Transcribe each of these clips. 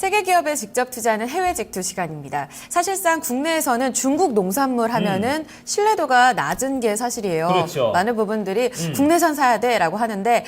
세계 기업에 직접 투자하는 해외 직투 시간입니다. 사실상 국내에서는 중국 농산물 하면은 신뢰도가 낮은 게 사실이에요. 그렇죠. 많은 부분들이 국내산 사야 돼라고 하는데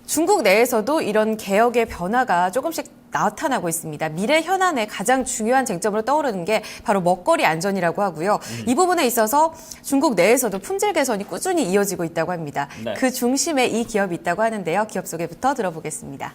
중국 내에서도 이런 개혁의 변화가 조금씩 나타나고 있습니다. 미래 현안의 가장 중요한 쟁점으로 떠오르는 게 바로 먹거리 안전이라고 하고요. 이 부분에 있어서 중국 내에서도 품질 개선이 꾸준히 이어지고 있다고 합니다. 네. 그 중심에 이 기업이 있다고 하는데요. 기업 소개부터 들어보겠습니다.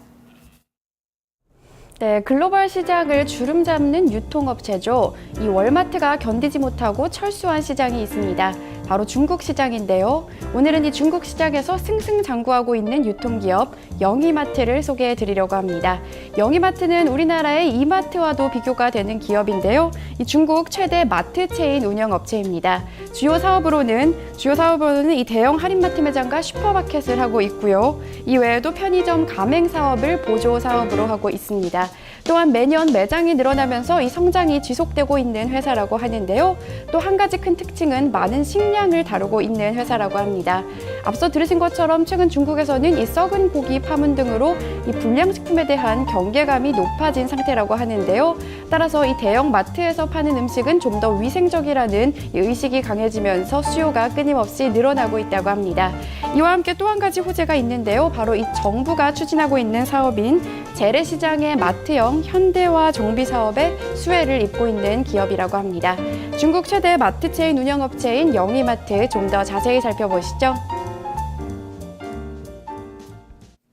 네, 글로벌 시장을 주름 잡는 유통업체죠. 이 월마트가 견디지 못하고 철수한 시장이 있습니다. 바로 중국 시장인데요. 오늘은 이 중국 시장에서 승승장구하고 있는 유통기업 영희마트를 소개해 드리려고 합니다. 영희마트는 우리나라의 이마트와도 비교가 되는 기업인데요. 이 중국 최대 마트 체인 운영업체입니다. 주요 사업으로는 이 대형 할인마트 매장과 슈퍼마켓을 하고 있고요. 이 외에도 편의점 가맹 사업을 보조 사업으로 하고 있습니다. 또한 매년 매장이 늘어나면서 이 성장이 지속되고 있는 회사라고 하는데요. 또 한 가지 큰 특징은 많은 식량을 다루고 있는 회사라고 합니다. 앞서 들으신 것처럼 최근 중국에서는 이 썩은 고기 파문 등으로 이 불량식품에 대한 경계감이 높아진 상태라고 하는데요. 따라서 이 대형 마트에서 파는 음식은 좀 더 위생적이라는 이 의식이 강해지면서 수요가 끊임없이 늘어나고 있다고 합니다. 이와 함께 또 한 가지 호재가 있는데요. 바로 이 정부가 추진하고 있는 사업인 재래시장의 마트형 현대화 정비 사업에 수혜를 입고 있는 기업이라고 합니다. 중국 최대 마트 체인 운영업체인 영희마트 좀 더 자세히 살펴보시죠.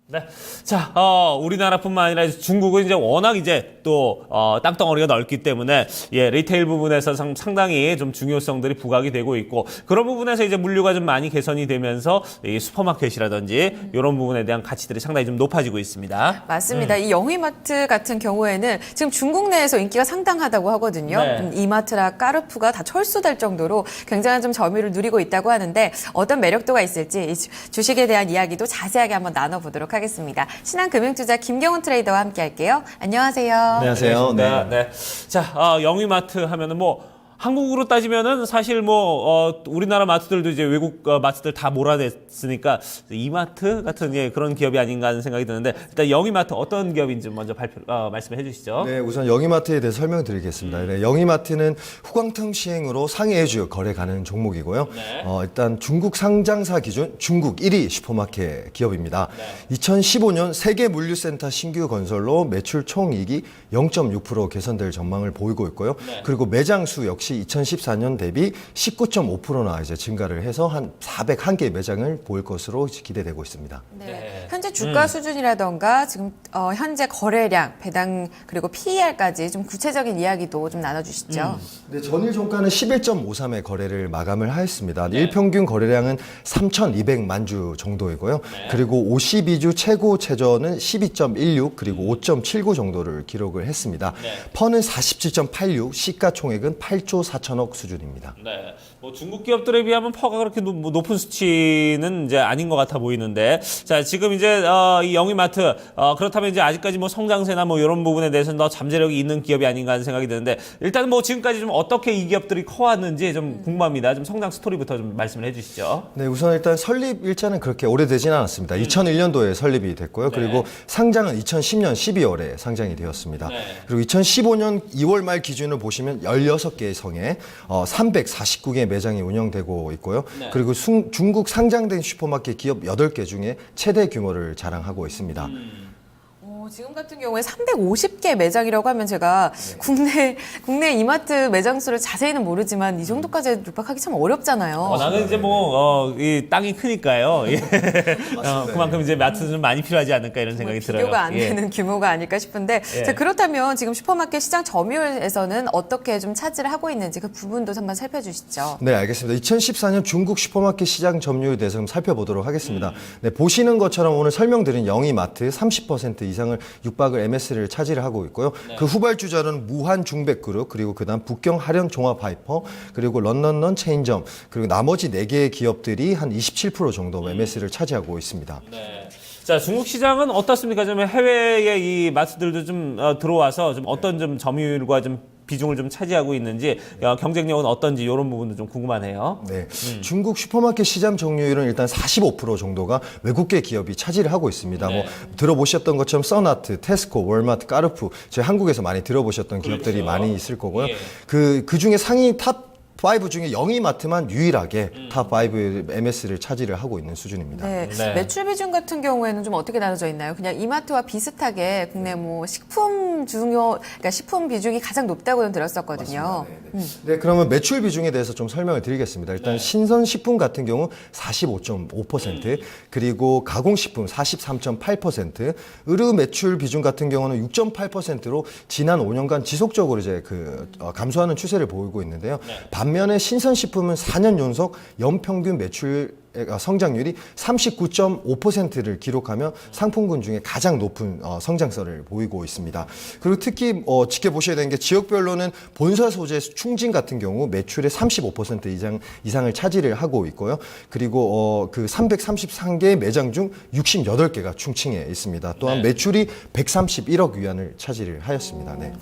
네. 자, 우리나라뿐만 아니라 중국은 이제 워낙 이제 또, 땅덩어리가 넓기 때문에, 예, 리테일 부분에서 상당히 좀 중요성들이 부각이 되고 있고, 그런 부분에서 이제 물류가 좀 많이 개선이 되면서, 이 슈퍼마켓이라든지, 이런 부분에 대한 가치들이 상당히 좀 높아지고 있습니다. 맞습니다. 이 영희마트 같은 경우에는 지금 중국 내에서 인기가 상당하다고 하거든요. 네. 이마트나 까르푸가 다 철수될 정도로 굉장한 좀 점유율을 누리고 있다고 하는데 어떤 매력도가 있을지 이 주식에 대한 이야기도 자세하게 한번 나눠보도록 하겠습니다. 신한금융투자 김경훈 트레이더와 함께 할게요. 안녕하세요. 안녕하세요. 네. 네. 자, 영희마트 하면은 뭐, 한국으로 따지면은 사실 뭐 우리나라 마트들도 이제 외국 마트들 다 몰아냈으니까 이마트 같은 예, 그런 기업이 아닌가 하는 생각이 드는데 일단 영희마트 어떤 기업인지 먼저 말씀해 주시죠. 네, 우선 영희마트에 대해서 설명드리겠습니다. 네, 영희마트는 후광통 시행으로 상해주 거래 가능 종목이고요. 네. 일단 중국 상장사 기준 중국 1위 슈퍼마켓 기업입니다. 네. 2015년 세계 물류센터 신규 건설로 매출 총이익이 0.6% 개선될 전망을 보이고 있고요. 네. 그리고 매장 수 역시 2014년 대비 19.5%나 이제 증가를 해서 한 401개 매장을 보일 것으로 기대되고 있습니다. 네. 현재 주가 수준이라던가 지금 현재 거래량, 배당 그리고 PER까지 좀 구체적인 이야기도 좀 나눠주시죠. 네, 전일 종가는 11.53의 거래를 마감을 하였습니다. 일평균 거래량은 3,200만 주 정도이고요. 그리고 52주 최고 최저는 12.16 그리고 5.79 정도를 기록을 했습니다. 펀은 47.86, 시가총액은 8조 4천억 수준입니다. 네. 뭐 중국 기업들에 비하면 퍼가 그렇게 높은 수치는 이제 아닌 것 같아 보이는데, 자, 지금 이제, 이 영희마트, 그렇다면 이제 아직까지 뭐 성장세나 뭐 이런 부분에 대해서는 더 잠재력이 있는 기업이 아닌가 하는 생각이 드는데, 일단 뭐 지금까지 좀 어떻게 이 기업들이 커왔는지 좀 궁금합니다. 좀 성장 스토리부터 좀 말씀을 해 주시죠. 네, 우선 일단 설립 일자는 그렇게 오래되진 않았습니다. 2001년도에 설립이 됐고요. 그리고 상장은 2010년 12월에 상장이 되었습니다. 그리고 2015년 2월 말 기준을 보시면 16개의 성에 349개 매장이 운영되고 있고요. 그리고 중국 상장된 슈퍼마켓 기업 8개 중에 최대 규모를 자랑하고 있습니다. 지금 같은 경우에 350개 매장이라고 하면 제가 국내 이마트 매장 수를 자세히는 모르지만 이 정도까지 육박하기 참 어렵잖아요. 나는 이제 이 땅이 크니까요. 예. 그만큼 이제 마트는 좀 많이 필요하지 않을까 이런 생각이 들어요. 비교가 안 되는 규모가 아닐까 싶은데 자, 그렇다면 지금 슈퍼마켓 시장 점유율에서는 어떻게 좀 차지를 하고 있는지 그 부분도 한번 살펴주시죠. 네, 알겠습니다. 2014년 중국 슈퍼마켓 시장 점유율에 대해서 좀 살펴보도록 하겠습니다. 네, 보시는 것처럼 오늘 설명드린 영희마트 30% 이상을 육박을 MS를 차지를 하고 있고요. 그 후발주자는 무한 중백그룹, 그리고 그다음 북경 하련 종합 하이퍼, 그리고 런던런 체인점, 그리고 나머지 4개의 기업들이 한 27% 정도 MS를 차지하고 있습니다. 네. 자, 중국 시장은 어떻습니까? 좀 해외의 이 마트들도 좀 들어와서 좀 어떤 좀 점유율과 좀 비중을 좀 차지하고 있는지 경쟁력은 어떤지 이런 부분도 좀 궁금하네요. 네. 중국 슈퍼마켓 시장 점유율은 일단 45% 정도가 외국계 기업이 차지를 하고 있습니다. 뭐 들어보셨던 것처럼 써나트, 테스코, 월마트, 까르푸, 저희 한국에서 많이 들어보셨던 기업들이 많이 있을 거고요. 그 중에 상위 탑 5 중에 영희마트만 유일하게 탑 5의 MS를 차지를 하고 있는 수준입니다. 네. 네. 매출 비중 같은 경우에는 좀 어떻게 나눠져 있나요? 그냥 이마트와 비슷하게 국내 뭐 그러니까 식품 비중이 가장 높다고는 들었었거든요. 네, 그러면 매출 비중에 대해서 좀 설명을 드리겠습니다. 일단 신선식품 같은 경우 45.5%, 그리고 가공식품 43.8%, 의류 매출 비중 같은 경우는 6.8%로 지난 5년간 지속적으로 이제 감소하는 추세를 보이고 있는데요. 반면에 신선식품은 4년 연속 연평균 매출 성장률이 39.5%를 기록하며 상품군 중에 가장 높은 성장세를 보이고 있습니다. 그리고 특히 지켜보셔야 되는 게 지역별로는 본사 소재 충진 같은 경우 매출의 35% 이상을 차지를 하고 있고요. 그리고 그 333개 매장 중 68개가 충칭에 있습니다. 또한 매출이 131억 위안을 차지를 하였습니다. 네.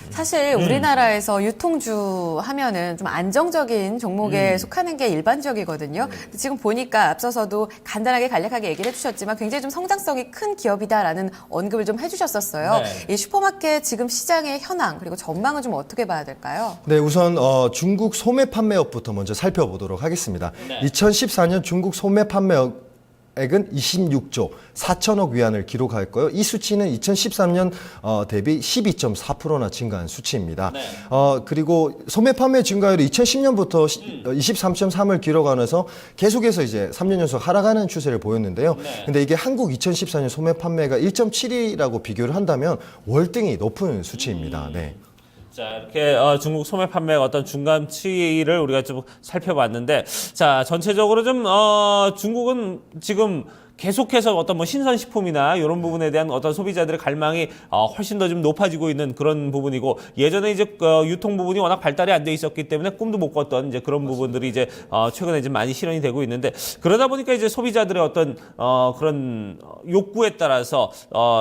사실 우리나라에서 유통주 하면은 좀 안정적인 종목에 속하는 게 일반적이거든요. 근데 지금 보니까 앞서서도 간단하게 간략하게 얘기를 해주셨지만 굉장히 좀 성장성이 큰 기업이다라는 언급을 좀 해주셨었어요. 이 슈퍼마켓 지금 시장의 현황 그리고 전망은 좀 어떻게 봐야 될까요? 네, 우선 중국 소매 판매업부터 먼저 살펴보도록 하겠습니다. 2014년 중국 소매 판매업 액은 26조 4천억 위안을 기록했고요. 이 수치는 2013년 대비 12.4%나 증가한 수치입니다. 그리고 소매 판매 증가율이 2010년부터 23.3을 기록하면서 계속해서 이제 3년 연속 하락하는 추세를 보였는데요. 근데 이게 한국 2014년 소매 판매가 1.7이라고 비교를 한다면 월등히 높은 수치입니다. 네. 자, 이렇게 중국 소매 판매의 어떤 중간치를 우리가 좀 살펴봤는데, 자, 전체적으로 좀 중국은 지금 계속해서 어떤 뭐 신선식품이나 이런 부분에 대한 어떤 소비자들의 갈망이 훨씬 더 좀 높아지고 있는 그런 부분이고, 예전에 이제 유통 부분이 워낙 발달이 안 돼 있었기 때문에 꿈도 못 꿨던 이제 그런 부분들이 이제 최근에 좀 많이 실현이 되고 있는데, 그러다 보니까 이제 소비자들의 어떤 그런 욕구에 따라서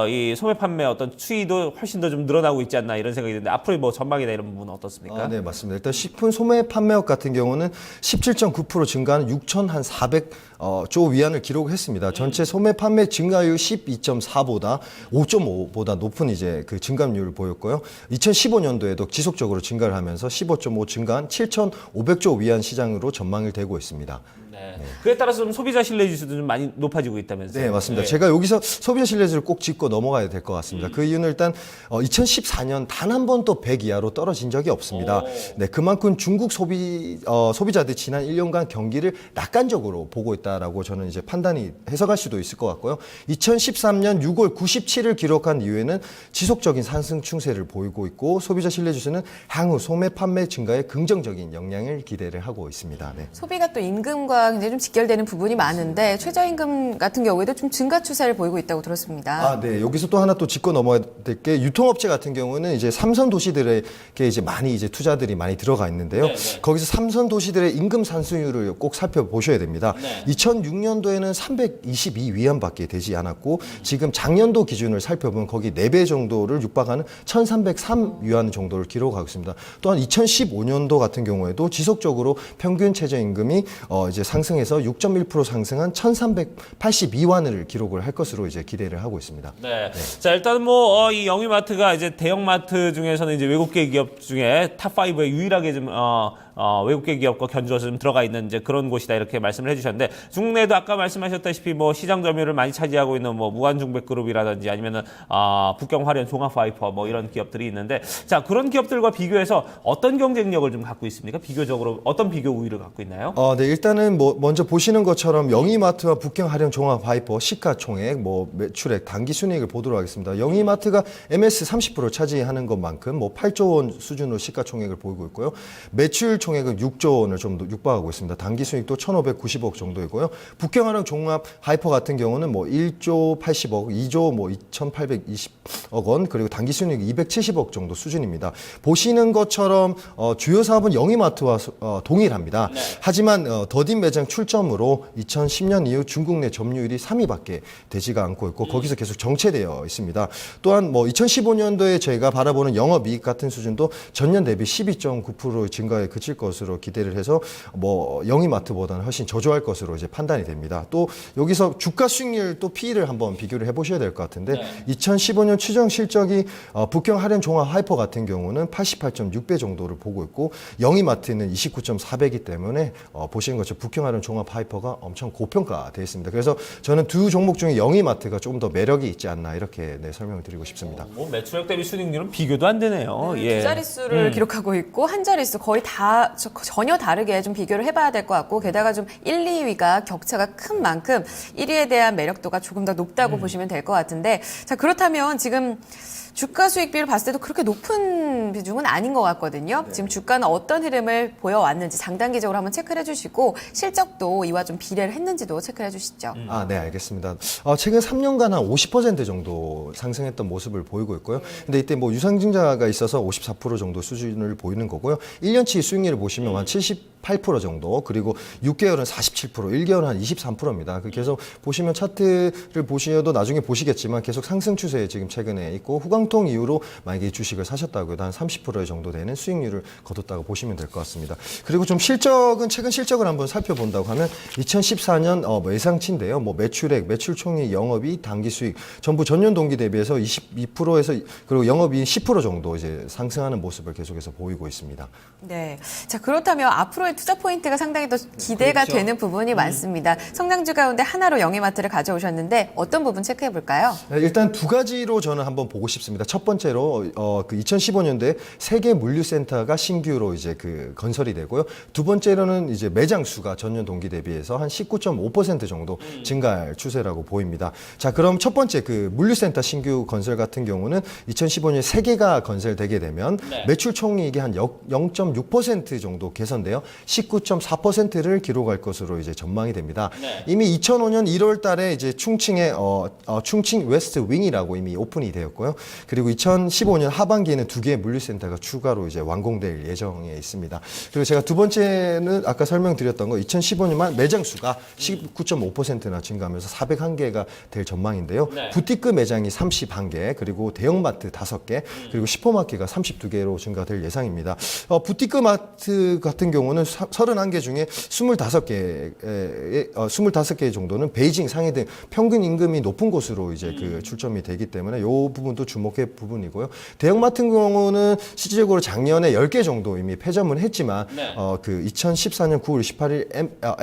이 소매 판매 어떤 추이도 훨씬 더 좀 늘어나고 있지 않나 이런 생각이 드는데, 앞으로의 뭐 전망이나 이런 부분은 어떻습니까? 네, 맞습니다. 일단 식품 소매 판매업 같은 경우는 17.9% 증가하는 6,400조 위안을 기록했습니다. 전체 소매 판매 증가율 12.4보다 5.5보다 높은 이제 그 증가율을 보였고요. 2015년도에도 지속적으로 증가를 하면서 15.5 증가한 7,500조 위안 시장으로 전망을 되고 있습니다. 네. 그에 따라서 좀 소비자 신뢰 지수도 좀 많이 높아지고 있다면서요? 네, 맞습니다. 제가 여기서 소비자 신뢰지수를 꼭 짚고 넘어가야 될 것 같습니다. 그 이유는 일단 2014년 단 한 번도 100 이하로 떨어진 적이 없습니다. 네, 그만큼 중국 소비자들이 지난 1년간 경기를 낙관적으로 보고 있다라고 저는 이제 판단이 해석할 수도 있을 것 같고요. 2013년 6월 97을 기록한 이후에는 지속적인 상승 추세를 보이고 있고, 소비자 신뢰지수는 향후 소매 판매 증가에 긍정적인 영향을 기대를 하고 있습니다. 네. 소비가 또 임금과 굉장히 좀 직결되는 부분이 많은데 최저임금 같은 경우에도 좀 증가 추세를 보이고 있다고 들었습니다. 네. 여기서 또 하나 또 짚고 넘어야 될 게, 유통업체 같은 경우는 이제 삼선 도시들에게 이제 많이 이제 투자들이 많이 들어가 있는데요. 거기서 삼선 도시들의 임금 상승률을 꼭 살펴보셔야 됩니다. 2006년도에는 322위안밖에 되지 않았고, 지금 작년도 기준을 살펴보면 거기 4배 정도를 육박하는 1,303위안 정도를 기록하고 있습니다. 또한 2015년도 같은 경우에도 지속적으로 평균 최저임금이 이제 상승해서 6.1% 상승한 1,382위안을 기록을 할 것으로 이제 기대를 하고 있습니다. 네. 자, 일단은 뭐 이 영희마트가 이제 대형마트 중에서는 이제 외국계 기업 중에 탑5에 유일하게 좀 외국계 기업과 견주어서 좀 들어가 있는 이제 그런 곳이다 이렇게 말씀을 해주셨는데, 중국 내에도 아까 말씀하셨다시피 뭐 시장 점유율을 많이 차지하고 있는 뭐 무한중백그룹이라든지 아니면은 북경화련 종합화이퍼 뭐 이런 기업들이 있는데, 자, 그런 기업들과 비교해서 어떤 경쟁력을 좀 갖고 있습니까? 비교적으로 어떤 비교 우위를 갖고 있나요? 네, 일단은 뭐 먼저 보시는 것처럼 영희마트와 북경화련 종합화이퍼 시가총액, 뭐 매출액, 당기순이익을 보도록 하겠습니다. 영희마트가 MS 30% 차지하는 것만큼 뭐 8조 원 수준으로 시가총액을 보이고 있고요. 매출 시장총액은 6조 원을 좀 육박하고 있습니다. 당기순이익도 1,590억 정도이고요. 북경화력 종합 하이퍼 같은 경우는 뭐 1조 80억, 2조 뭐 2,820억 원, 그리고 당기순이익 270억 정도 수준입니다. 보시는 것처럼 주요 사업은 영희마트와 동일합니다. 하지만 더딘 매장 출점으로 2010년 이후 중국 내 점유율이 3위밖에 되지가 않고 있고 거기서 계속 정체되어 있습니다. 또한 뭐 2015년도에 저희가 바라보는 영업이익 같은 수준도 전년 대비 12.9% 증가에 그칠 것으로 기대를 해서 뭐 영희마트보다는 훨씬 저조할 것으로 이제 판단이 됩니다. 또 여기서 주가 수익률 또 P를 한번 비교를 해보셔야 될 것 같은데 2015년 추정 실적이 북경 하련 종합 하이퍼 같은 경우는 88.6배 정도를 보고 있고 영희마트는 29.4배이기 때문에 보시는 것처럼 북경 하련 종합 하이퍼가 엄청 고평가되어 있습니다. 그래서 저는 두 종목 중에 영희마트가 조금 더 매력이 있지 않나 이렇게 설명을 드리고 싶습니다. 뭐 매출액 대비 순익률은 비교도 안 되네요. 예. 두 자릿수를 기록하고 있고 한 자릿수 거의 다 전혀 다르게 좀 비교를 해봐야 될 것 같고 게다가 좀 1, 2위가 격차가 큰 만큼 1위에 대한 매력도가 조금 더 높다고 보시면 될 것 같은데 자 그렇다면 지금 주가 수익비를 봤을 때도 그렇게 높은 비중은 아닌 것 같거든요. 지금 주가는 어떤 흐름을 보여왔는지 장단기적으로 한번 체크를 해주시고 실적도 이와 좀 비례를 했는지도 체크를 해주시죠. 네, 알겠습니다. 최근 3년간 한 50% 정도 상승했던 모습을 보이고 있고요. 근데 이때 뭐 유상증자가 있어서 54% 정도 수준을 보이는 거고요. 1년치 수익률을 보시면 한 78% 정도, 그리고 6개월은 47%, 1개월은 한 23%입니다. 계속 보시면 차트를 보셔도 나중에 보시겠지만 계속 상승 추세에 지금 최근에 있고 후광통 이후로 만약에 주식을 사셨다고 해도 한 30% 정도 되는 수익률을 거뒀다고 보시면 될 것 같습니다. 그리고 좀 실적은 최근 실적을 한번 살펴본다고 하면 2014년 예상치인데요. 뭐 매출액, 매출총액, 영업이익, 당기수익 전부 전년 동기 대비해서 22%에서 그리고 영업이익 10% 정도 이제 상승하는 모습을 계속해서 보이고 있습니다. 네. 자, 그렇다면 앞으로의 투자 포인트가 상당히 더 기대가 그렇죠. 되는 부분이 많습니다. 성장주 가운데 하나로 영희마트를 가져오셨는데 어떤 부분 체크해 볼까요? 일단 두 가지로 저는 한번 보고 싶습니다. 첫 번째로 그 2015년도에 세계 물류센터가 신규로 이제 그 건설이 되고요. 두 번째로는 이제 매장 수가 전년 동기 대비해서 한 19.5% 정도 증가할 추세라고 보입니다. 자, 그럼 첫 번째 그 물류센터 신규 건설 같은 경우는 2015년에 3개가 건설되게 되면 매출 총이익이 한 0.6% 정도 개선돼요. 19.4%를 기록할 것으로 이제 전망이 됩니다. 이미 2005년 1월 달에 이제 충칭에 충칭 웨스트 윙이라고 이미 오픈이 되었고요. 그리고 2015년 하반기에는 2개의 물류센터가 추가로 이제 완공될 예정에 있습니다. 그리고 제가 두 번째는 아까 설명드렸던 거 2015년만 매장 수가 19.5%나 증가하면서 401개가 될 전망인데요. 부티크 매장이 31개, 그리고 대형마트 5개, 그리고 슈퍼마켓가 32개로 증가될 예상입니다. 부티크 마트 같은 경우는 31개 중에 25개 정도는 베이징, 상해 등 평균 임금이 높은 곳으로 이제 그 출점이 되기 때문에 이 부분도 주목할 부분이고요. 대형마트 같은 경우는 실질적으로 작년에 10개 정도 이미 폐점을 했지만 그 2014년 9월 28일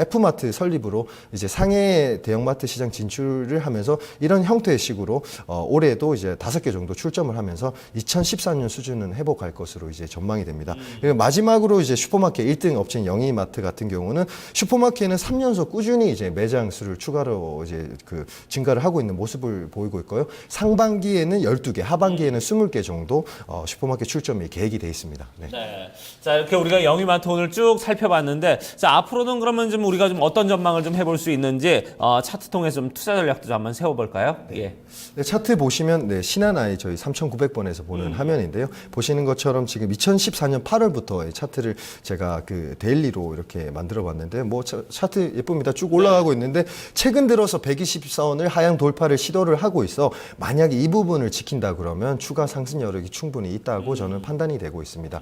F마트 설립으로 이제 상해 대형마트 시장 진출을 하면서 이런 형태의 식으로 올해도 이제 5개 정도 출점을 하면서 2014년 수준은 회복할 것으로 이제 전망이 됩니다. 그리고 마지막으로 이제 슈퍼마켓 1등 업체인 영희마트 같은 경우는 슈퍼마켓은 3년속 꾸준히 이제 매장 수를 추가로 이제 그 증가를 하고 있는 모습을 보이고 있고요. 상반기에는 12개, 하반기에는 20개 정도 슈퍼마켓 출점이 계획이 돼 있습니다. 네. 자, 이렇게 우리가 영희마트 오늘 쭉 살펴봤는데, 자, 앞으로는 그러면 좀 우리가 좀 어떤 전망을 좀 해볼 수 있는지, 차트 통해서 좀 투자 전략도 좀 한번 세워볼까요? 예. 네, 차트 보시면 신한아이 저희 3,900번에서 보는 화면인데요. 보시는 것처럼 지금 2014년 8월부터 차트를 제가 그 데일리로 이렇게 만들어 봤는데 뭐 차트 예쁩니다. 쭉 올라가고 있는데 최근 들어서 120선을 하향 돌파를 시도를 하고 있어 만약에 이 부분을 지킨다 그러면 추가 상승 여력이 충분히 있다고 저는 판단이 되고 있습니다.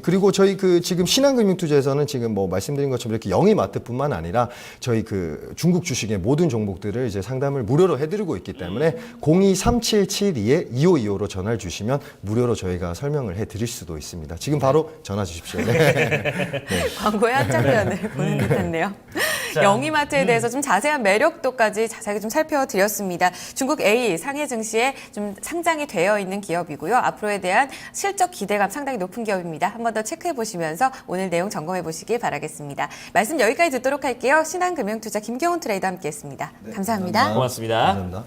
그리고 저희 그 지금 신한금융투자에서는 지금 뭐 말씀드린 것처럼 이렇게 영희마트뿐만 아니라 저희 그 중국 주식의 모든 종목들을 이제 상담을 무료로 해드리고 있기 때문에 023772-2525로 전화를 주시면 무료로 저희가 설명을 해드릴 수도 있습니다. 지금 바로 전화 주십시오. 네. 광고의 한 장면을 보는 듯했네요. 영희마트에 대해서 좀 자세한 매력도까지 자세하게 좀 살펴드렸습니다. 중국 A 상해 증시에 좀 상장이 되어 있는 기업이고요. 앞으로에 대한 실적 기대감 상당히 높은 기업입니다. 한 번 더 체크해 보시면서 오늘 내용 점검해 보시길 바라겠습니다. 말씀 여기까지 듣도록 할게요. 신한금융투자 김경훈 트레이더 함께했습니다. 감사합니다. 고맙습니다. 감사합니다.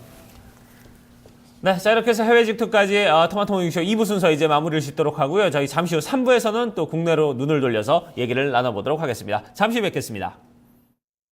네, 자 이렇게 해서 해외 직투까지 토마토 모닝쇼 2부 순서 이제 마무리를 짓도록 하고요. 저희 잠시 후 3부에서는 또 국내로 눈을 돌려서 얘기를 나눠보도록 하겠습니다. 잠시 뵙겠습니다.